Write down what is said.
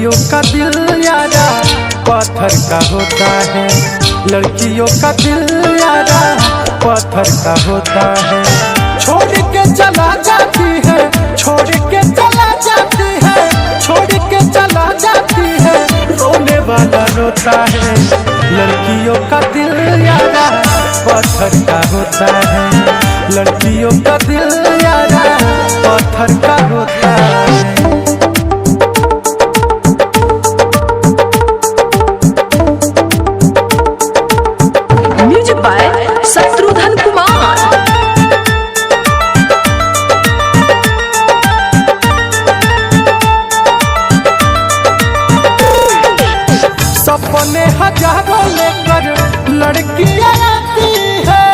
लड़कियों का दिल यारा पत्थर का होता है, लड़कियों का दिल यारा पत्थर का होता है। छोड़ के चला जाती है, छोड़ के चला जाती है, छोड़ के चला जाती है, रोने वाला रोता है। लड़कियों का दिल यारा पत्थर का होता है, लड़कियों का दिल यारा पत्थर का होता है। Music by Shatrughan Kumar. सपने हजारों लेकर लड़कियां आती है,